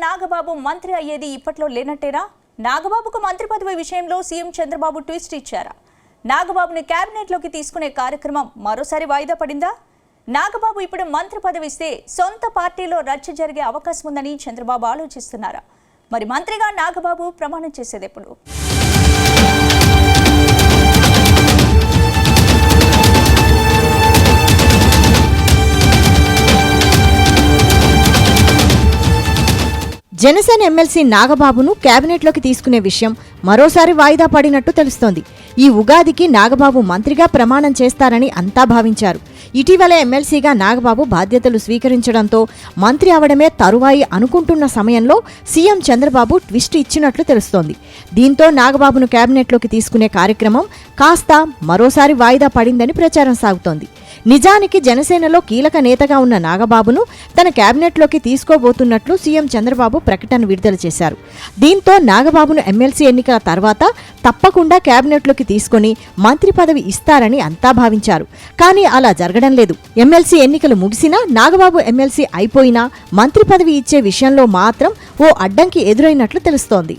నాగబాబు మంత్రి అయ్యేది ఇప్పట్లో లేనట్టేనా? నాగబాబుకు మంత్రి పదవి విషయంలో సీఎం చంద్రబాబు ట్విస్ట్ ఇచ్చారా? నాగబాబుని కేబినెట్లోకి తీసుకునే కార్యక్రమం మరోసారి వాయిదా పడిందా? నాగబాబు ఇప్పుడు మంత్రి పదవి ఇస్తే సొంత పార్టీలో రచ్చ జరిగే అవకాశం ఉందని చంద్రబాబు ఆలోచిస్తున్నారా? మరి మంత్రిగా నాగబాబు ప్రమాణం చేసేది ఎప్పుడు? జనసేన ఎమ్మెల్సీ నాగబాబును కేబినెట్లోకి తీసుకునే విషయం మరోసారి వాయిదా పడినట్టు తెలుస్తోంది. ఈ ఉగాదికి నాగబాబు మంత్రిగా ప్రమాణం చేస్తారని అంతా భావించారు. ఇటీవల ఎమ్మెల్సీగా నాగబాబు బాధ్యతలు స్వీకరించడంతో మంత్రి అవడమే తరువాయి అనుకుంటున్న సమయంలో సీఎం చంద్రబాబు ట్విస్ట్ ఇచ్చినట్లు తెలుస్తోంది. దీంతో నాగబాబును కేబినెట్లోకి తీసుకునే కార్యక్రమం కాస్త మరోసారి వాయిదా పడిందని ప్రచారం సాగుతోంది. నిజానికి జనసేనలో కీలక నేతగా ఉన్న నాగబాబును తన కేబినెట్లోకి తీసుకోబోతున్నట్లు సీఎం చంద్రబాబు ప్రకటన విడుదల చేశారు. దీంతో నాగబాబును ఎమ్మెల్సీ ఎన్నికల తర్వాత తప్పకుండా కేబినెట్లోకి తీసుకుని మంత్రి పదవి ఇస్తారని అంతా భావించారు. కానీ అలా జరగడం లేదు. ఎమ్మెల్సీ ఎన్నికలు ముగిసినా నాగబాబు ఎమ్మెల్సీ అయిపోయినా మంత్రి పదవి ఇచ్చే విషయంలో మాత్రం ఓ అడ్డంకి ఎదురైనట్లు తెలుస్తోంది.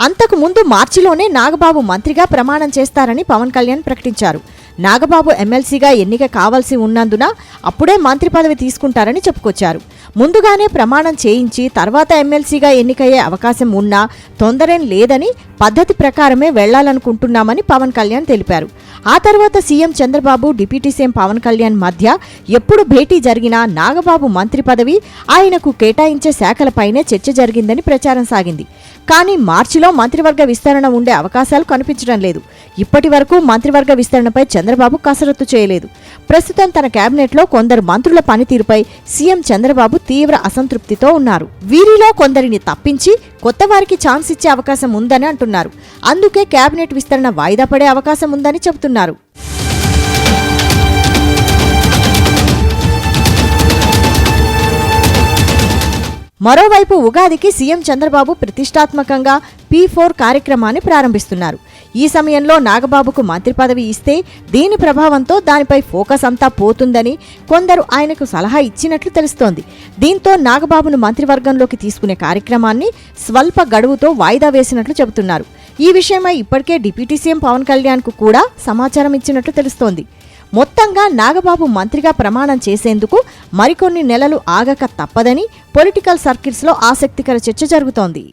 అంతకు ముందు మార్చిలోనే నాగబాబు మంత్రిగా ప్రమాణం చేస్తారని పవన్ కళ్యాణ్ ప్రకటించారు. నాగబాబు ఎమ్మెల్సీగా ఎన్నిక కావాల్సి ఉన్నందున అప్పుడే మంత్రి పదవి తీసుకుంటారని చెప్పుకొచ్చారు. ముందుగానే ప్రమాణం చేయించి తర్వాత ఎమ్మెల్సీగా ఎన్నికయ్యే అవకాశం ఉన్నా తొందరేం లేదని పద్ధతి ప్రకారమే వెళ్లాలనుకుంటున్నామని పవన్ కళ్యాణ్ తెలిపారు. ఆ తర్వాత CM Chandrababu deputy CM Pawan Kalyan మధ్య ఎప్పుడు భేటీ జరిగినా నాగబాబు మంత్రి పదవి ఆయనకు కేటాయించే శాఖలపైనే చర్చ జరిగిందని ప్రచారం సాగింది. కానీ మార్చిలో మంత్రివర్గ విస్తరణ ఉండే అవకాశాలు కనిపించడం లేదు. ఇప్పటి వరకు మంత్రివర్గ విస్తరణపై చంద్రబాబు కసరత్తు చేయలేదు. ప్రస్తుతం తన కేబినెట్లో కొందరు మంత్రుల పనితీరుపై సీఎం చంద్రబాబు తీవ్ర అసంతృప్తితో ఉన్నారు. వీరిలో కొందరిని తప్పించి కొత్త వారికి ఛాన్స్ ఇచ్చే అవకాశం ఉందని అంటున్నారు. అందుకే కేబినెట్ విస్తరణ వాయిదా పడే అవకాశం ఉందని చెబుతున్నారు. మరోవైపు ఉగాదికి సీఎం చంద్రబాబు ప్రతిష్టాత్మకంగా P4 కార్యక్రమాన్ని ప్రారంభిస్తున్నారు. ఈ సమయంలో నాగబాబుకు మంత్రి పదవి ఇస్తే దీని ప్రభావంతో దానిపై ఫోకస్ అంతా పోతుందని కొందరు ఆయనకు సలహా ఇచ్చినట్లు తెలుస్తోంది. దీంతో నాగబాబును మంత్రివర్గంలోకి తీసుకునే కార్యక్రమాన్ని స్వల్ప గడువుతో వాయిదా వేసినట్లు చెబుతున్నారు. ఈ విషయమై ఇప్పటికే డిప్యూటీ సీఎం పవన్ కళ్యాణ్కు కూడా సమాచారం ఇచ్చినట్లు తెలుస్తోంది. మొత్తంగా నాగబాబు మంత్రిగా ప్రమాణం చేసేందుకు మరికొన్ని నెలలు ఆగక తప్పదని పొలిటికల్ సర్కిల్స్లో ఆసక్తికర చర్చ జరుగుతోంది.